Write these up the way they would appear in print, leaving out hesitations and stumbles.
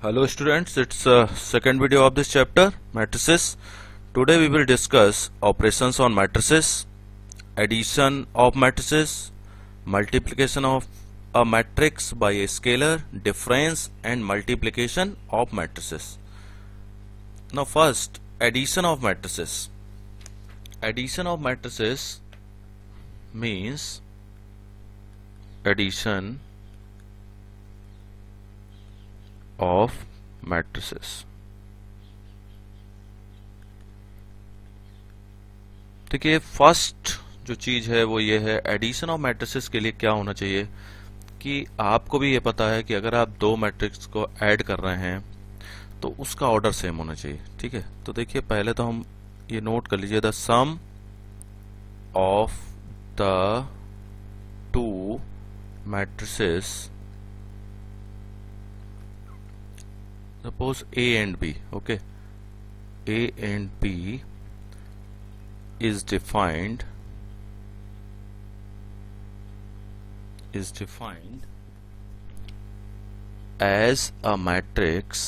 Hello students, it's second video of this chapter, matrices. Today we will discuss operations on matrices, addition of matrices, multiplication of a matrix by a scalar, difference and multiplication of matrices. Now first, addition of matrices. Addition of matrices means addition of matrices. देखिए first जो चीज है वो ये है, addition of matrices के लिए क्या होना चाहिए कि आपको भी ये पता है कि अगर आप दो मैट्रिक्स को ऐड कर रहे हैं तो उसका ऑर्डर सेम होना चाहिए। ठीक है, तो देखिए पहले तो हम ये नोट कर लीजिए, the sum of the two matrices, suppose A and B, okay, A and B is defined as a matrix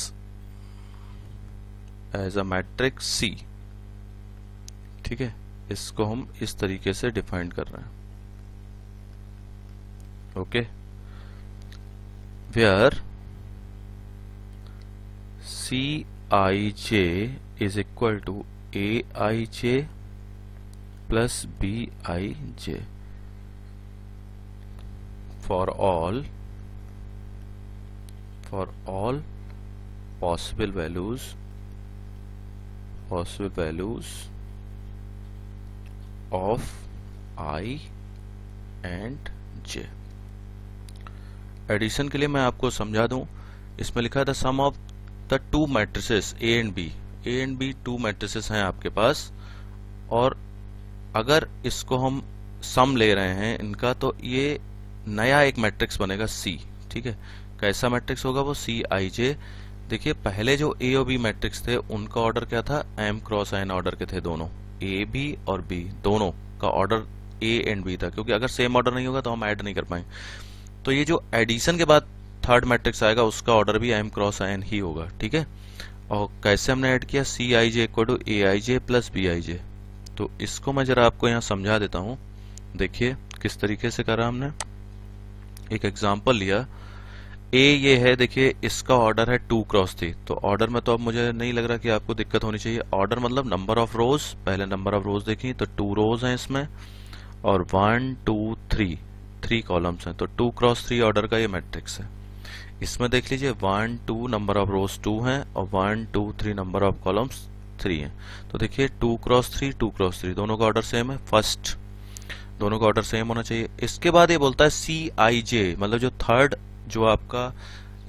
C। ठीक है, इसको हम इस तरीके से डिफाइन कर रहे हैं, okay, where Cij is equal to Aij plus Bij for all possible values of I and j। Addition के लिए मैं आपको समझा दूं, इसमें लिखा है the sum of the two matrices A and B two matrices हैं आपके पास, और अगर इसको हम सम ले रहे हैं इनका तो ये नया एक मैट्रिक्स बनेगा सी। ठीक है, कैसा मैट्रिक्स होगा वो सी आई जे। देखिए पहले जो ए और बी मैट्रिक्स थे उनका ऑर्डर क्या था, एम क्रॉस एन ऑर्डर के थे, दोनों ए बी और बी दोनों का ऑर्डर ए एंड बी था, क्योंकि अगर सेम ऑर्डर नहीं होगा तो हम ऐड नहीं कर पाएंगे। तो ये जो एडिशन के बाद थर्ड मैट्रिक्स आएगा उसका ऑर्डर भी एम क्रॉस एन ही होगा। ठीक है, और कैसे हमने ऐड किया, C I J equal to A I J plus B I J. तो इसको मैं जरा आपको यहाँ समझा देता हूँ, देखिए किस तरीके से करा हमने। एक एग्जांपल लिया, ए ये है, देखिए इसका ऑर्डर है 2 क्रॉस 3। तो ऑर्डर में तो अब मुझे नहीं लग रहा कि आपको दिक्कत होनी चाहिए। ऑर्डर मतलब नंबर ऑफ रोज, पहले नंबर ऑफ रोज देखिए तो 2 रोज हैं इसमें, और 1 2 3 कॉलम्स हैं, तो 2 क्रॉस 3 ऑर्डर का ये मैट्रिक्स है। इसमें देख लीजिए 1 2 नंबर ऑफ रोज 2 हैं और 1 2 3 नंबर ऑफ कॉलम्स 3 हैं। तो देखिए 2 क्रॉस 3 दोनों का ऑर्डर सेम है, फर्स्ट दोनों का ऑर्डर सेम होना चाहिए। इसके बाद ये बोलता है सी आई जे, मतलब जो थर्ड जो आपका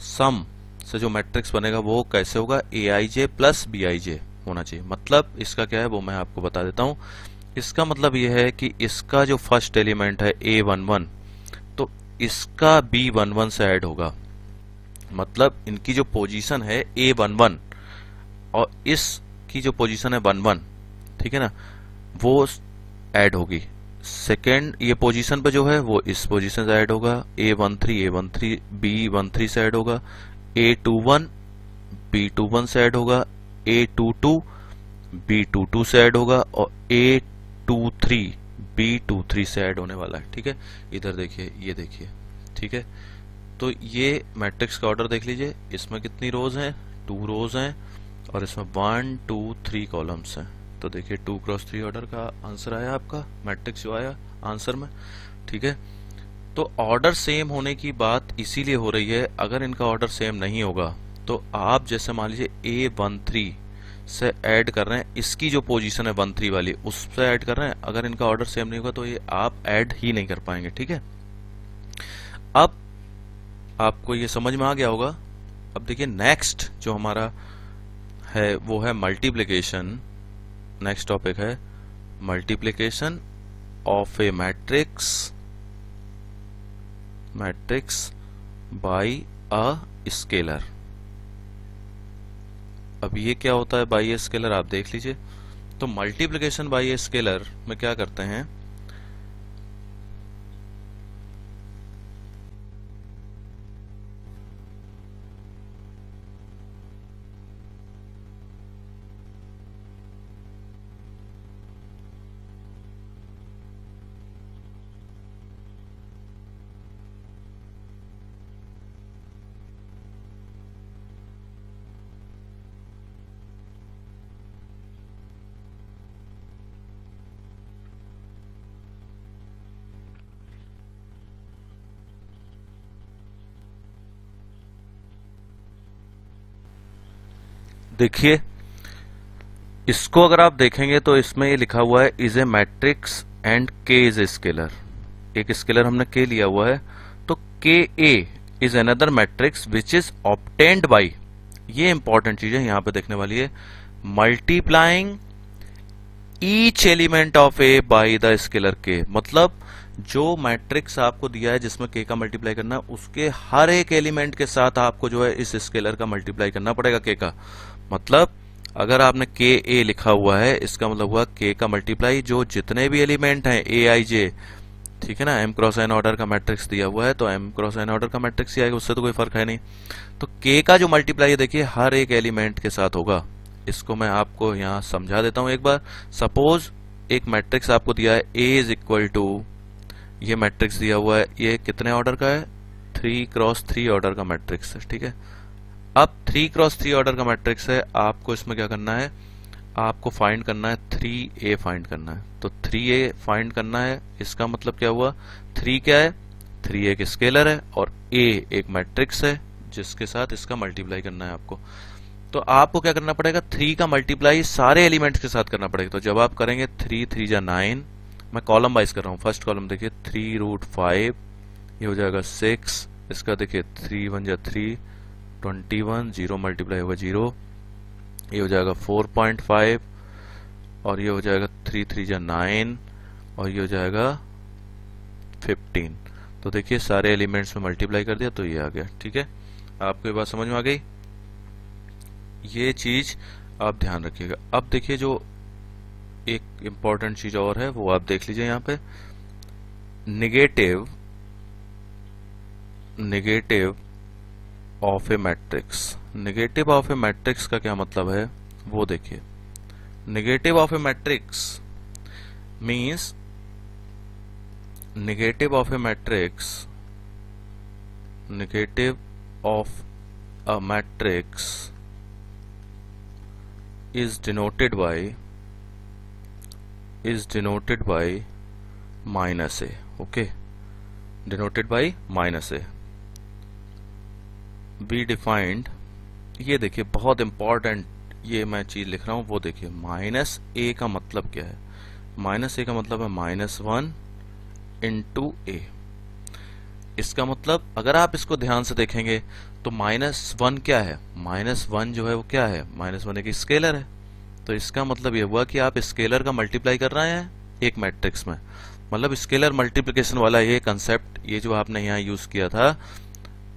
सम से जो मैट्रिक्स बनेगा वो कैसे होगा, ए I J plus B I जे होना चाहिए। मतलब इसका क्या है वो मैं आपको बता देता हूं। इसका मतलब ये है कि इसका जो फर्स्ट एलिमेंट है A11 तो इसका B11 से ऐड होगा, मतलब इनकी जो पोजीशन है A11 और इसकी जो पोजीशन है 11, ठीक है ना, वो ऐड होगी। सेकेंड ये पोजीशन पे जो है वो इस पोजीशन से ऐड होगा, A13 B13 से ऐड होगा, A21 B21 से ऐड होगा, A22 B22 से ऐड होगा और A23 B23 से ऐड होने वाला है। ठीक है, इधर देखिए, ये देखिए, ठीक है। तो ये मैट्रिक्स का ऑर्डर देख लीजिए, इसमें कितनी रोज हैं, 2 रोज हैं, और इसमें 1 2 3 कॉलम्स हैं। तो देखिए 2 क्रॉस 3 ऑर्डर का आंसर आया आपका, मैट्रिक्स जो आया आंसर में। ठीक है, तो ऑर्डर सेम होने की बात इसीलिए हो रही है, अगर इनका ऑर्डर सेम नहीं होगा तो आप जैसे मान लीजिए A13 से ऐड कर रहे हैं, इसकी जो पोजीशन है 13 वाली उससे ऐड कर रहे हैं, अगर इनका ऑर्डर सेम नहीं होगा तो ये आप ऐड ही नहीं कर पाएंगे। ठीक है, अब आपको ये समझ में आ गया होगा। अब देखिए नेक्स्ट जो हमारा है वो है मल्टीप्लिकेशन। नेक्स्ट टॉपिक है multiplication of A matrix bye a scalar. अब ये क्या होता है बाय ए स्केलर, आप देख लीजिए। तो मल्टीप्लिकेशन बाय ए स्केलर में क्या करते हैं, देखिए इसको अगर आप देखेंगे तो इसमें ये लिखा हुआ है is a matrix and K is a scalar. एक स्केलर हमने के लिया हुआ है, तो K A is another matrix which is obtained by, ये इंपॉर्टेंट चीज है यहां पे देखने वाली है, multiplying each element of A by the scalar K. मतलब जो मैट्रिक्स आपको दिया है जिसमें के का मल्टीप्लाई करना है, उसके हर एक एलिमेंट के साथ आपको जो है इस स्केलर का मल्टीप्लाई करना पड़ेगा के का। मतलब अगर आपने के ए लिखा हुआ है, इसका मतलब हुआ के का मल्टीप्लाई जो जितने भी एलिमेंट हैं ए आई जे, ठीक है ना, एम क्रॉस एन ऑर्डर का मैट्रिक्स दिया हुआ है तो एम क्रॉस एन ऑर्डर का मैट्रिक्स ही आएगा, उससे तो कोई फर्क है नहीं। तो के का जो मल्टीप्लाई है देखिए हर एक एलिमेंट के साथ होगा। इसको मैं आपको यहां समझा देता हूं एक बार। सपोज एक मैट्रिक्स आपको दिया है ए इज इक्वल टू, ये मैट्रिक्स दिया हुआ है, ये कितने ऑर्डर का है, 3x3 ऑर्डर का मैट्रिक्स है, ठीक है। अब 3x3 ऑर्डर का मैट्रिक्स है, आपको इसमें क्या करना है, आपको फाइंड करना है 3a फाइंड करना है। तो 3a फाइंड करना है, इसका मतलब क्या हुआ, 3 क्या है, 3 एक स्केलर है और a एक मैट्रिक्स है जिसके साथ इसका मल्टीप्लाई करना है आपको। तो आपको क्या करना पड़ेगा, 3 का मल्टीप्लाई सारे एलिमेंट्स के साथ करना पड़ेगा। तो जब आप करेंगे 3 3 जा 9, मैं कॉलम वाइज कर रहा हूँ। फर्स्ट कॉलम देखिए 3√5, ये हो जाएगा 6, इसका देखिए 3 1 जा 3, 21, 0 मल्टीप्लाई होगा 0, ये हो जाएगा 4.5 और ये हो जाएगा 3 3 जा 9 और ये हो जाएगा 15। तो देखिए सारे एलिमेंट्स में मल्टीप्लाई कर दिया तो ये आ गया, ठीक है। आपको ये बात समझ में आ गई, ये चीज आप ध्यान रखिएगा। अब देखिए जो एक इंपॉर्टेंट चीज और है वो आप देख लीजिए यहाँ पे, negative of A matrix. Negative of A matrix का क्या मतलब है वो देखिए। Negative of A matrix means, negative of A matrix, negative of a matrix is denoted by minus a, okay, denoted by minus a। be defined, ये देखिए बहुत important ये मैं चीज लिख रहा हूं वो देखिए, माइनस ए का मतलब क्या है, माइनस ए का मतलब है -1 इंटू ए। इसका मतलब अगर आप इसको ध्यान से देखेंगे तो -1 क्या है, -1 जो है वो क्या है, -1 एक स्केलर है। तो इसका मतलब ये हुआ कि आप स्केलर का मल्टीप्लाई कर रहे हैं एक मैट्रिक्स में, मतलब स्केलर मल्टीप्लिकेशन वाला ये कंसेप्ट, ये जो आपने यहाँ यूज किया था।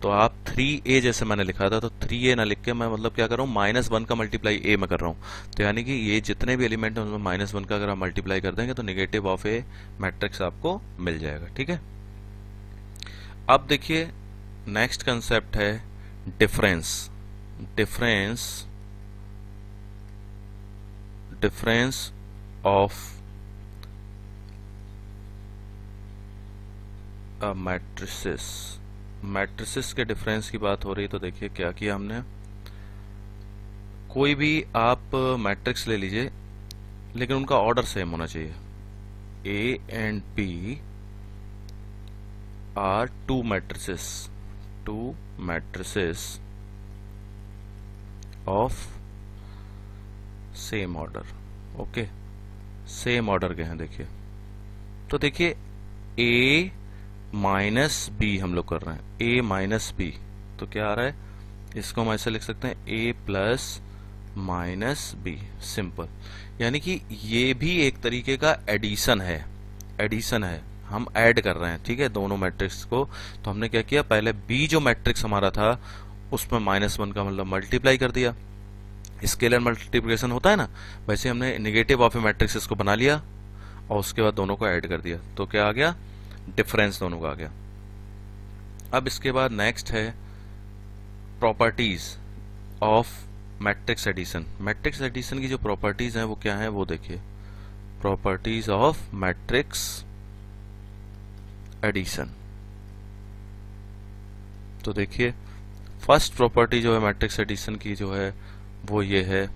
तो आप 3a जैसे मैंने लिखा था, तो 3a ना लिख के मैं मतलब क्या कर रहा हूँ, -1 का मल्टीप्लाई a में कर रहा हूँ। तो यानी कि ये जितने भी एलिमेंट है उनमें -1 का अगर आप मल्टीप्लाई कर देंगे तो नेगेटिव ऑफ ए मैट्रिक्स आपको मिल जाएगा, ठीक है। अब देखिए नेक्स्ट कंसेप्ट है difference. Difference of a matrices के डिफरेंस की बात हो रही है। तो देखिए क्या किया हमने, कोई भी आप मैट्रिक्स ले लीजिए लेकिन उनका ऑर्डर सेम होना चाहिए। A and B are two matrices of same order, okay, same order के हैं। देखिए तो देखिए a माइनस बी हम लोग कर रहे हैं, a माइनस बी, तो क्या आ रहा है, इसको हम ऐसे लिख सकते हैं a plus minus B, simple. यानी कि ये भी एक तरीके का एडिशन है, हम ऐड कर रहे हैं, ठीक है, दोनों मैट्रिक्स को। तो हमने क्या किया, पहले b जो मैट्रिक्स हमारा था उसमें -1 का मतलब मल्टीप्लाई कर दिया, स्केलर मल्टीप्लिकेशन होता है ना, वैसे हमने नेगेटिव ऑफ ए मैट्रिक्स इसको बना लिया और उसके बाद दोनों को ऐड कर दिया। तो क्या आ गया, डिफरेंस दोनों का आ गया। अब इसके बाद नेक्स्ट है properties of matrix addition. Matrix addition की जो प्रॉपर्टीज हैं वो क्या है वो देखिए, प्रॉपर्टीज ऑफ मैट्रिक्स एडिशन। तो देखिए फर्स्ट प्रॉपर्टी जो है मैट्रिक्स एडिशन की जो है वो ये है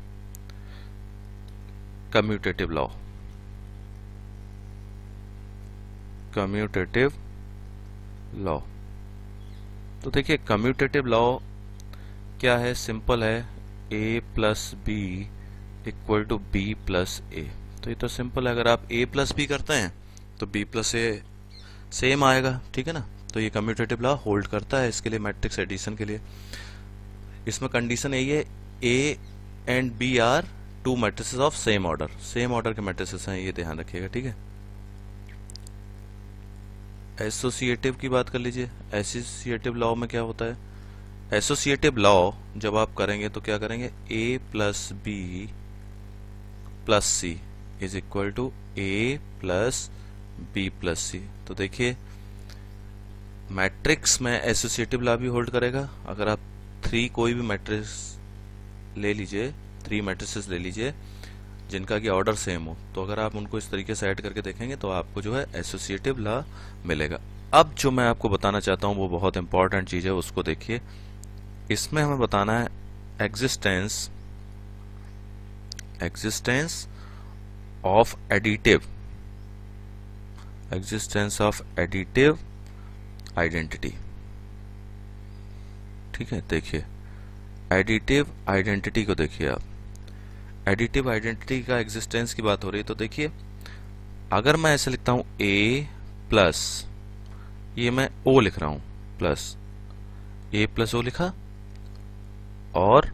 कम्यूटेटिव लॉ। तो देखिए कम्यूटेटिव लॉ क्या है, सिंपल है, A plus B equal to B plus A. तो ये तो सिंपल है, अगर आप ए प्लस बी करते हैं तो बी प्लस ए सेम आएगा, ठीक है ना। तो ये कम्यूटेटिव लॉ होल्ड करता है इसके लिए, मैट्रिक्स एडिशन के लिए। इसमें कंडीशन यही है, A and B are two matrices of same order, same order के मैट्रिसेस हैं, ये ध्यान रखिएगा, ठीक है। एसोसिएटिव की बात कर लीजिए। एसोसिएटिव लॉ में क्या होता है, एसोसिएटिव लॉ जब आप करेंगे तो क्या करेंगे, A plus B plus C is equal to A plus B plus C. तो देखिए मैट्रिक्स में एसोसिएटिव लॉ भी होल्ड करेगा। अगर आप कोई भी मैट्रिक्स ले लीजिए, 3 मैट्रिसेस ले लीजिए जिनका कि ऑर्डर सेम हो, तो अगर आप उनको इस तरीके से ऐड करके देखेंगे तो आपको जो है एसोसिएटिव लॉ मिलेगा। अब जो मैं आपको बताना चाहता हूं वो बहुत इंपॉर्टेंट चीज है, उसको देखिए। इसमें हमें बताना है एग्जिस्टेंस ऑफ एडिटिव आइडेंटिटी, ठीक है। देखिए एडिटिव आइडेंटिटी को देखिए आप, एडिटिव आइडेंटिटी का एग्जिस्टेंस की बात हो रही है। तो देखिए अगर मैं ऐसे लिखता हूं ए प्लस, ये मैं ओ लिख रहा हूं, प्लस ए प्लस ओ लिखा, और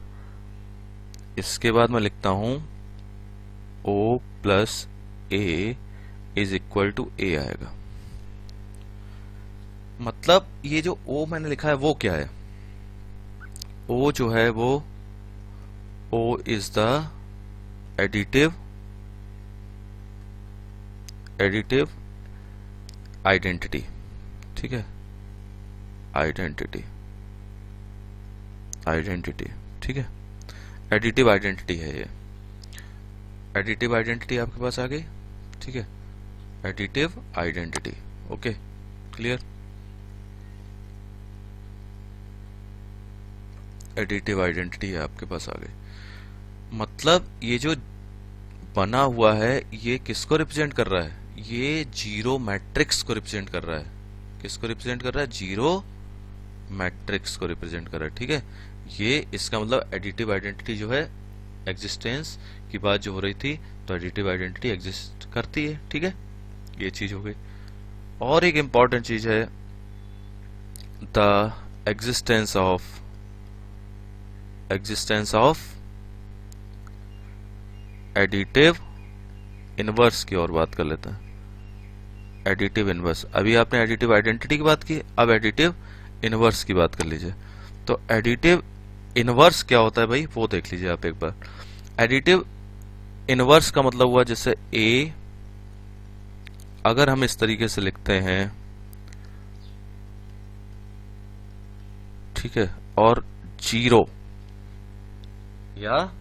इसके बाद मैं लिखता हूं O plus A is equal to A आएगा। मतलब ये जो ओ मैंने लिखा है वो क्या है, ओ जो है वो O is the additive identity, ठीक है। आइडेंटिटी, ठीक है। एडिटिव आइडेंटिटी है ये, एडिटिव आइडेंटिटी आपके पास आ गई, ठीक है। Additive identity, okay, clear. Additive identity है आपके पास आ गई। मतलब ये जो बना हुआ है ये किसको रिप्रेजेंट कर रहा है, ये जीरो मैट्रिक्स को रिप्रेजेंट कर रहा है। किसको रिप्रेजेंट कर रहा है, जीरो मैट्रिक्स को रिप्रेजेंट कर रहा है, ठीक है। ये इसका मतलब एडिटिव आइडेंटिटी जो है, एग्जिस्टेंस की बात जो हो रही थी, तो एडिटिव आइडेंटिटी एग्जिस्ट करती है, ठीक है। ये चीज हो गई। और एक इंपॉर्टेंट चीज है the existence of additive inverse की और बात कर लेते हैं। एडिटिव इनवर्स, अभी आपने एडिटिव आइडेंटिटी की बात की, अब एडिटिव इनवर्स की बात कर लीजिए। तो एडिटिव इनवर्स क्या होता है भाई, वो देख लीजिए आप एक बार। एडिटिव इनवर्स का मतलब हुआ जैसे ए, अगर हम इस तरीके से लिखते हैं, ठीक है, और जीरो या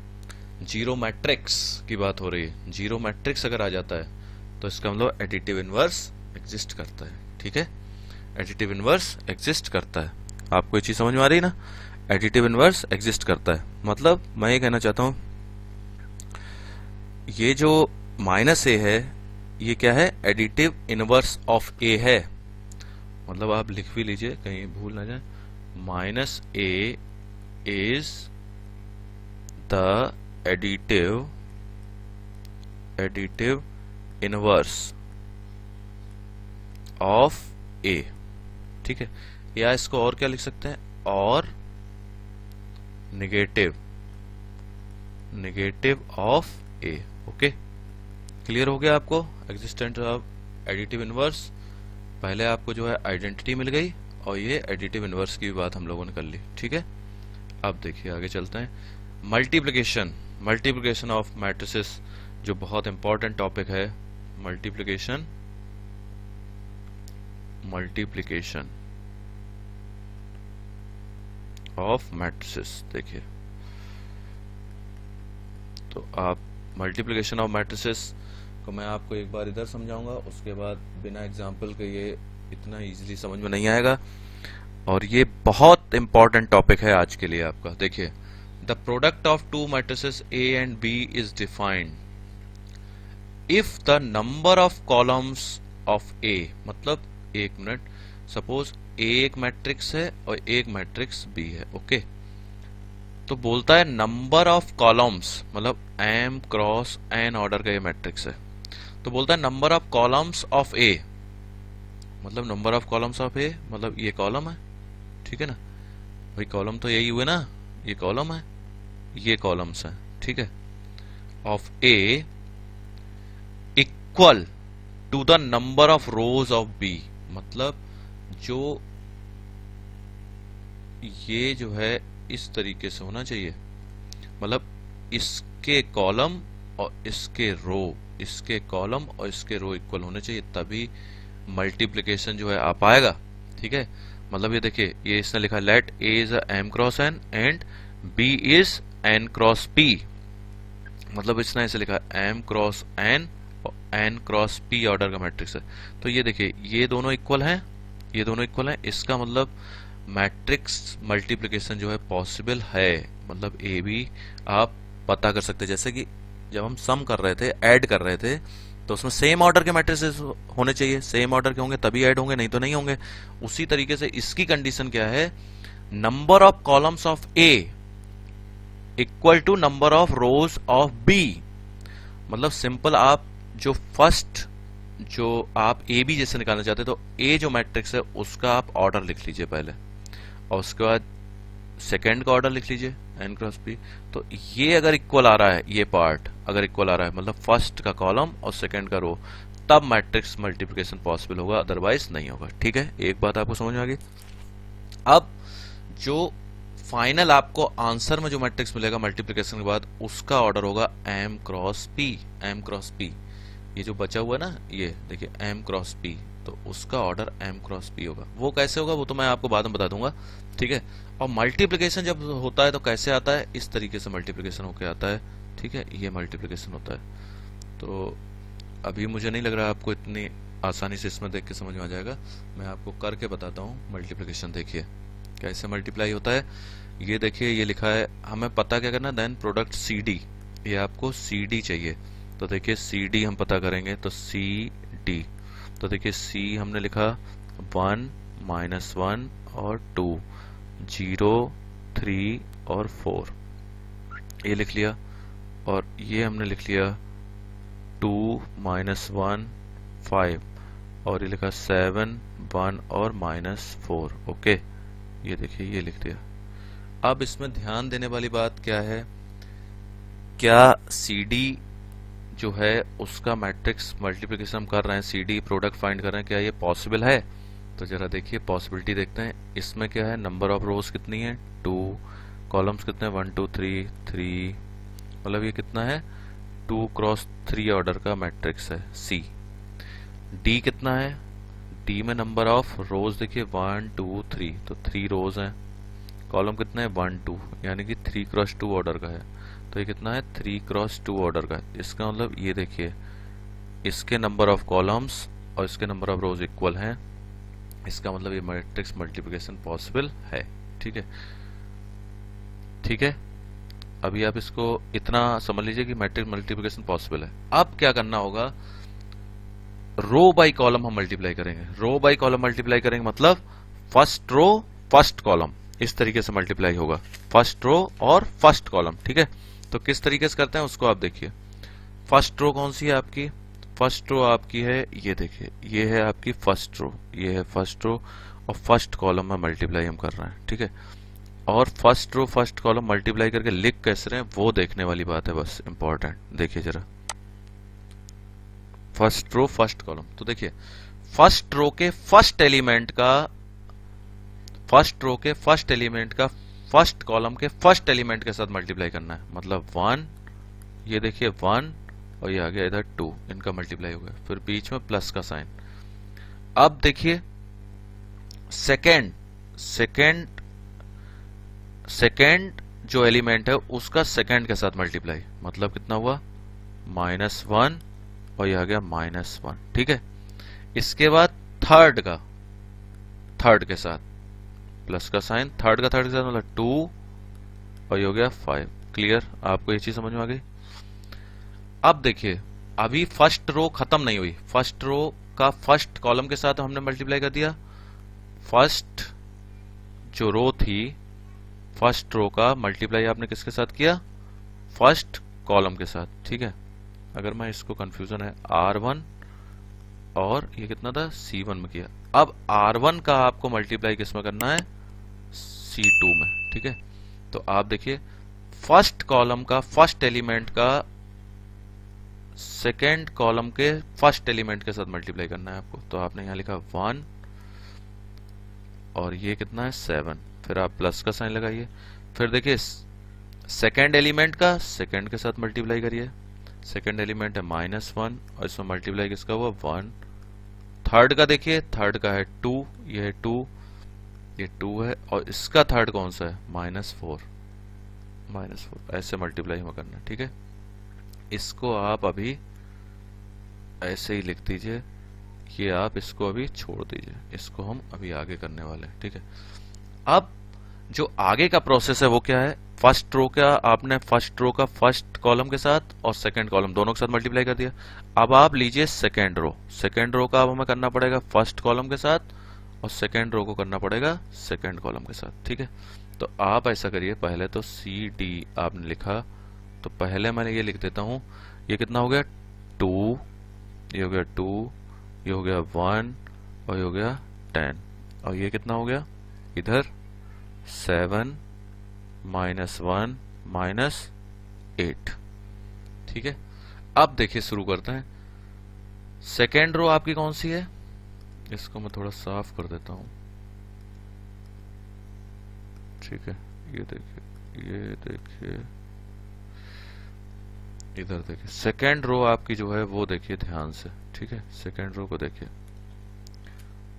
जीरो मैट्रिक्स की बात हो रही है, जीरो मैट्रिक्स अगर आ जाता है तो इसका मतलब एडिटिव इनवर्स एग्जिस्ट करता है, ठीक है। एडिटिव इनवर्स एग्जिस्ट करता है। आपको ये चीज समझ में आ रही है ना, एडिटिव इनवर्स एग्जिस्ट करता है। मतलब मैं ये कहना चाहता हूं, ये जो माइनस ए है ये क्या है, एडिटिव इनवर्स ऑफ ए है। मतलब आप लिख भी लीजिए कहीं भूल ना जाए, minus A is the additive inverse of A, ठीक है। या इसको और क्या लिख सकते हैं, और negative of A, okay. Clear हो गया आपको एग्जिस्टेंस ऑफ एडिटिव इनवर्स। पहले आपको जो है आइडेंटिटी मिल गई, और ये एडिटिव इनवर्स की बात हम लोगों ने कर ली, ठीक है। अब देखिए आगे चलते हैं। मल्टीप्लिकेशन ऑफ मैट्रिसेस, जो बहुत इंपॉर्टेंट टॉपिक है। मल्टीप्लिकेशन ऑफ मैट्रिसेस, देखिए। तो आप मल्टीप्लिकेशन ऑफ मैट्रिसेस को मैं आपको एक बार इधर समझाऊंगा, उसके बाद बिना एग्जाम्पल के ये इतना इजीली समझ में नहीं आएगा, और ये बहुत इंपॉर्टेंट टॉपिक है आज के लिए आपका। देखिए, the product of to matrices A and B is defined if the number of columns of A, मतलब एक मिनट, सपोज A एक मैट्रिक्स है और एक मैट्रिक्स B है, ओके। तो बोलता है नंबर ऑफ कॉलम्स, मतलब m क्रॉस n ऑर्डर का ये मैट्रिक्स है, तो बोलता है नंबर ऑफ कॉलम्स ऑफ ए, मतलब नंबर ऑफ कॉलम्स ऑफ ए मतलब ये कॉलम है, ठीक है ना भाई, कॉलम तो यही हुए ना, ये कॉलम है, ये कॉलम्स हैं, ठीक है, of A equal to the number of rows of B, मतलब जो ये जो है इस तरीके से होना चाहिए, मतलब इसके कॉलम और इसके रो, इसके कॉलम और इसके रो इक्वल होने चाहिए, तभी मल्टीप्लिकेशन जो है आ पाएगा, ठीक है। मतलब ये देखिए, ये इसने लिखा let A is m cross n and b is n cross p, मतलब इसने ऐसे लिखा m क्रॉस n और n क्रॉस p ऑर्डर का मैट्रिक्स है। तो ये देखिए, ये दोनों इक्वल हैं, ये दोनों इक्वल हैं, इसका मतलब मैट्रिक्स मल्टीप्लिकेशन जो है पॉसिबल है, मतलब ए भी आप पता कर सकते हैं। जैसे कि जब हम सम कर रहे थे, ऐड कर रहे थे, तो उसमें सेम ऑर्डर के मैट्रिसेस होने चाहिए, सेम ऑर्डर के होंगे तभी ऐड होंगे, नहीं तो नहीं होंगे। उसी तरीके से इसकी कंडीशन क्या है, number of columns of A equal to number of rows of B, मतलब सिंपल आप जो फर्स्ट जो आप ए बी जैसे निकालना चाहते हैं, तो ए जो मैट्रिक्स है उसका आप ऑर्डर लिख लीजिए पहले, और उसके बाद सेकेंड का ऑर्डर लिख लीजिए n क्रॉस p। तो ये अगर इक्वल आ रहा है, ये पार्ट अगर इक्वल आ रहा है, मतलब फर्स्ट का कॉलम और सेकेंड का रो, तब मैट्रिक्स मल्टीप्लिकेशन पॉसिबल होगा, अदरवाइज नहीं होगा, ठीक है। एक बात आपको समझ में आ गई। अब जो फाइनल आपको आंसर में जो मैट्रिक्स मिलेगा मल्टीप्लिकेशन के बाद, उसका ऑर्डर होगा m cross p, m cross p। ये जो बचा हुआ है ना, ये देखिए m क्रॉस p, तो उसका ऑर्डर m क्रॉस p होगा। वो कैसे होगा वो तो मैं आपको बाद में बता दूंगा, ठीक है। और मल्टीप्लिकेशन जब होता है तो कैसे आता है, इस तरीके से मल्टीप्लिकेशन होके आता है, ठीक है, ये मल्टीप्लिकेशन होता है। तो अभी मुझे नहीं लग रहा आपको इतनी आसानी से इसमें देख के समझ में आ जाएगा, मैं आपको करके बताता हूँ मल्टीप्लिकेशन। देखिए कैसे मल्टीप्लाई होता है, ये देखिए, ये लिखा है, हमें पता क्या करना, देन प्रोडक्ट सी डी, ये आपको सी डी चाहिए, तो देखिए सी डी हम पता करेंगे, तो सी डी, तो देखिए सी हमने लिखा 1 -1 और 2, 0 3 और 4, ये लिख लिया, और ये हमने लिख लिया 2 -1 5, और ये लिखा 7 1 और -4, ओके, ये देखिए ये लिख दिया। अब इसमें ध्यान देने वाली बात क्या है, क्या सी डी जो है उसका मैट्रिक्स मल्टीप्लिकेशन हम कर रहे हैं, सी डी प्रोडक्ट फाइंड कर रहे हैं, क्या ये पॉसिबल है? तो जरा देखिए पॉसिबिलिटी देखते हैं। इसमें क्या है, नंबर ऑफ रोज कितनी है 2, कॉलम्स कितने 1 2 3 3, मतलब ये कितना है 2 क्रॉस 3 ऑर्डर का मैट्रिक्स है सी। डी कितना है, डी में नंबर ऑफ रोज देखिए 1 2 3, तो 3 रोज हैं, कॉलम कितने हैं 1 2, यानी कि 3 क्रॉस 2 ऑर्डर का है, तो ये कितना है 3 क्रॉस 2 ऑर्डर का है। इसका मतलब ये देखिए, इसके नंबर ऑफ कॉलम्स और इसके नंबर ऑफ रोज इक्वल हैं, इसका मतलब ये मैट्रिक्स मल्टीप्लिकेशन पॉसिबल है, ठीक है, ठीक है। अभी आप इसको इतना समझ लीजिए कि मैट्रिक्स मल्टीप्लिकेशन पॉसिबल है। अब क्या करना होगा, रो बाय कॉलम हम मल्टीप्लाई करेंगे, रो बाय कॉलम मल्टीप्लाई करेंगे, मतलब फर्स्ट रो फर्स्ट कॉलम, इस तरीके से मल्टीप्लाई होगा, फर्स्ट रो और फर्स्ट कॉलम, ठीक है। तो किस तरीके से करते हैं उसको आप देखिए। फर्स्ट रो कौन सी है आपकी, फर्स्ट रो आपकी है, ये देखिए ये है आपकी फर्स्ट रो, ये है फर्स्ट रो, और फर्स्ट कॉलम में मल्टीप्लाई हम कर रहे हैं, ठीक है। और first row first column multiply करके लिख कैसे रहे हैं वो देखने वाली बात है, बस इंपॉर्टेंट। देखिए जरा फर्स्ट रो फर्स्ट कॉलम, तो देखिए फर्स्ट रो के फर्स्ट एलिमेंट का, फर्स्ट रो के फर्स्ट एलिमेंट का फर्स्ट कॉलम के फर्स्ट एलिमेंट के साथ मल्टीप्लाई करना है, मतलब 1, ये देखिए 1 और ये आ गया इधर 2, इनका मल्टीप्लाई हो गया, फिर बीच में प्लस का साइन। अब देखिए सेकेंड सेकेंड सेकेंड जो एलिमेंट है उसका सेकेंड के साथ मल्टीप्लाई, मतलब कितना हुआ -1 और ये आ गया -1, ठीक है। इसके बाद थर्ड का थर्ड के साथ प्लस का साइन, थर्ड का थर्ड के साथ मतलब 2 और ये हो गया 5। क्लियर, आपको ये चीज समझ में आ गई। अब देखिए अभी फर्स्ट रो खत्म नहीं हुई, फर्स्ट रो का फर्स्ट कॉलम के साथ हमने मल्टीप्लाई कर दिया, फर्स्ट जो रो थी फर्स्ट रो का मल्टीप्लाई आपने किसके साथ किया, फर्स्ट कॉलम के साथ, ठीक है। अगर मैं इसको कंफ्यूजन है R1 और ये कितना था C1 में किया, अब R1 का आपको मल्टीप्लाई किसमें करना है, C2 में, ठीक है। तो आप देखिए फर्स्ट कॉलम का फर्स्ट एलिमेंट का सेकेंड कॉलम के फर्स्ट एलिमेंट के साथ मल्टीप्लाई करना है आपको। तो आपने यहां लिखा 1 और ये कितना है 7, फिर आप प्लस का साइन लगाइए, फिर देखिए सेकेंड एलिमेंट का सेकेंड के साथ मल्टीप्लाई करिए, सेकेंड एलिमेंट है -1 और इसमें मल्टीप्लाई किसका हुआ 1। थर्ड का देखिए, थर्ड का है 2, ये है 2, ये 2 है और इसका थर्ड कौन सा है -4, ऐसे मल्टीप्लाई हमें करना है, ठीक है। इसको आप अभी ऐसे ही लिख दीजिए, ये आप इसको अभी छोड़ दीजिए, इसको हम अभी आगे करने वाले हैं, ठीक है। अब जो आगे का प्रोसेस है वो क्या है, फर्स्ट रो का आपने फर्स्ट रो का फर्स्ट कॉलम के साथ और सेकंड कॉलम दोनों के साथ मल्टीप्लाई कर दिया। अब आप लीजिए सेकंड रो का अब हमें करना पड़ेगा फर्स्ट कॉलम के साथ और सेकंड रो को करना पड़ेगा सेकंड कॉलम के साथ, ठीक है। तो आप ऐसा करिए, पहले तो CD आपने लिखा, तो पहले मैंने ये लिख देता हूं, ये कितना हो गया 2, ये हो गया 2, ये हो गया 1 और ये हो गया 10 और ये कितना हो गया इधर 7 -1 -8, ठीक है। अब देखिए शुरू करते हैं। सेकेंड रो आपकी कौन सी है, इसको मैं थोड़ा साफ कर देता हूं, ठीक है। ये देखिए इधर देखिए, सेकेंड रो आपकी जो है वो देखिए ध्यान से, ठीक है। सेकेंड रो को देखिए,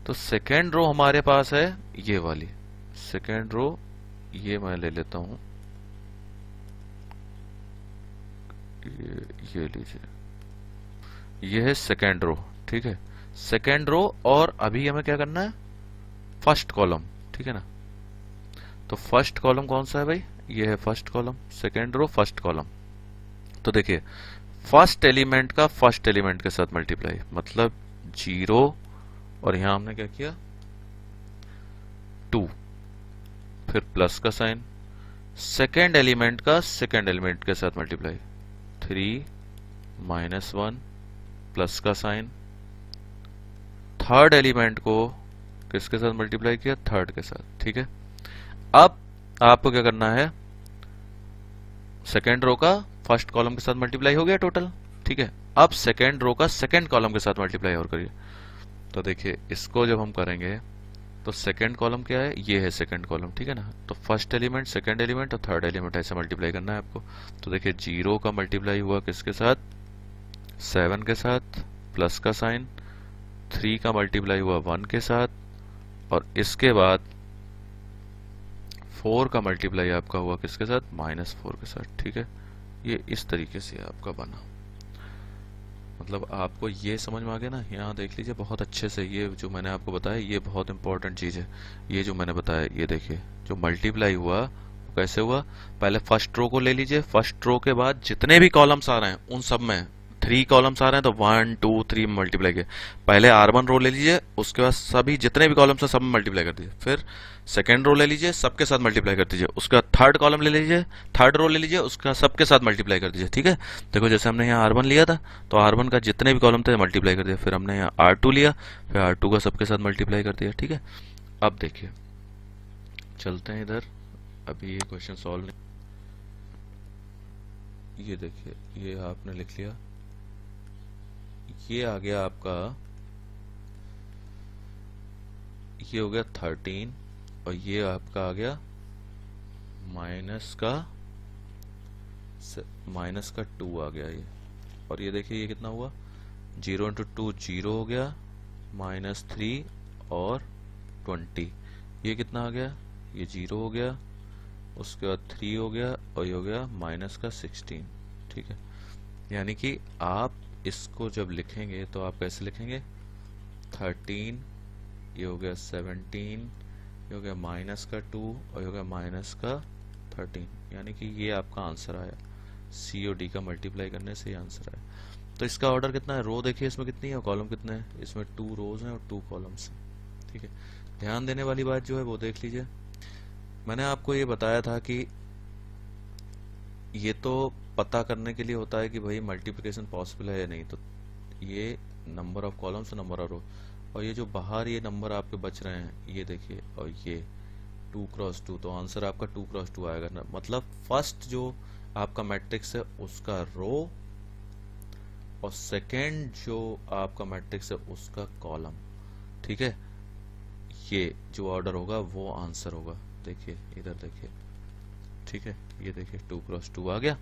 तो सेकेंड रो हमारे पास है ये वाली सेकेंड रो, ये मैं ले लेता हूं, ये लीजिए, ये है सेकेंड रो, ठीक है। सेकेंड रो और अभी हमें क्या करना है फर्स्ट कॉलम, ठीक है ना। तो फर्स्ट कॉलम कौन सा है भाई, ये है first column, second row first column. तो देखिए फर्स्ट एलिमेंट का फर्स्ट एलिमेंट के साथ मल्टीप्लाई, मतलब 0 और यहां हमने क्या किया 2, फिर प्लस का साइन, सेकेंड एलिमेंट का सेकेंड एलिमेंट के साथ मल्टीप्लाई 3 -1 प्लस का साइन, थर्ड एलिमेंट को किसके साथ मल्टीप्लाई किया, थर्ड के साथ, ठीक है। अब आपको क्या करना है, सेकेंड रो का फर्स्ट कॉलम के साथ मल्टीप्लाई हो गया टोटल, ठीक है। अब सेकेंड रो का सेकेंड कॉलम के साथ मल्टीप्लाई और करिए। तो देखिए इसको जब हम करेंगे तो सेकेंड कॉलम क्या है, ये है सेकेंड कॉलम, ठीक है ना। तो फर्स्ट एलिमेंट सेकेंड एलिमेंट और थर्ड एलिमेंट ऐसे मल्टीप्लाई करना है आपको। तो देखिए 0 का मल्टीप्लाई हुआ किसके साथ, 7 के साथ, प्लस का साइन, 3 का मल्टीप्लाई हुआ 1 के साथ और इसके बाद 4 का मल्टीप्लाई आपका हुआ किसके साथ, -4 के साथ, ठीक है। ये इस तरीके से आपका बना, मतलब आपको ये समझ में आ गया ना। यहाँ देख लीजिए बहुत अच्छे से, ये जो मैंने आपको बताया ये बहुत इंपॉर्टेंट चीज है। ये जो मैंने बताया, ये देखिए जो मल्टीप्लाई हुआ वो कैसे हुआ, पहले फर्स्ट रो को ले लीजिए, फर्स्ट रो के बाद जितने भी कॉलम्स आ रहे हैं उन सब में 3 कॉलम्स आ रहे हैं तो 1 2 3 मल्टीप्लाई किए, पहले R1 रो ले लीजिए, उसके बाद सभी जितने भी कॉलम्स हैं सब में मल्टीप्लाई कर दीजिए, फिर सेकेंड रो ले लीजिए सबके साथ मल्टीप्लाई कर दीजिए, उसके बाद थर्ड कॉलम ले लीजिए, थर्ड रो ले लीजिए उसका सबके साथ मल्टीप्लाई कर दीजिए, ठीक है। देखो जैसे हमने यहाँ R1 लिया था तो R1 का जितने भी कॉलम थे मल्टीप्लाई कर दिया, फिर हमने यहाँ R2 लिया, फिर R2 का सबके साथ मल्टीप्लाई कर दिया, ठीक है। अब देखिए चलते हैं इधर, अभी ये क्वेश्चन सॉल्व नहीं, ये देखिए ये आपने लिख लिया, ये आ गया आपका, ये हो गया 13 और ये आपका आ गया माइनस का 2 आ गया ये, और ये देखिए ये कितना हुआ 0 × 2 0 हो गया, -3 और 20, ये कितना आ गया, ये 0 हो गया, उसके बाद 3 हो गया और ये हो गया -16, ठीक है। यानी कि आप इसको जब लिखेंगे तो आप कैसे लिखेंगे, 13, ये हो गया 17, ये हो गया -2 और ये हो गया -13, यानी कि ये आपका आंसर आया, C और D का मल्टीप्लाई करने से ये आंसर आया। तो इसका ऑर्डर कितना है, रो देखिए इसमें कितनी है और कॉलम कितने हैं, इसमें 2 रोज हैं और 2 कॉलम्स हैं, ठीक है। ध्यान देने वाली बात जो है वो देख लीजिए, मैंने आपको ये बताया था कि ये तो पता करने के लिए होता है कि भाई मल्टीप्लिकेशन पॉसिबल है या नहीं। तो ये number of columns, number of row, और ये जो बाहर ये नंबर आपके बच रहे हैं ये देखिए, और ये 2x2, तो आंसर आपका 2x2 आएगा ना। मतलब फर्स्ट जो आपका मैट्रिक्स है उसका रो, और सेकेंड जो आपका मैट्रिक्स है उसका कॉलम। ठीक है, ये जो ऑर्डर होगा वो आंसर होगा। देखिए इधर देखिए, ठीक है, ये देखिए 2x2 आ गया।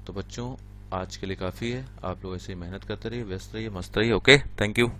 तो बच्चों आज के लिए काफ़ी है, आप लोग ऐसे ही मेहनत करते रहिए, व्यस्त रहिए, मस्त रहिए। Okay, thank you.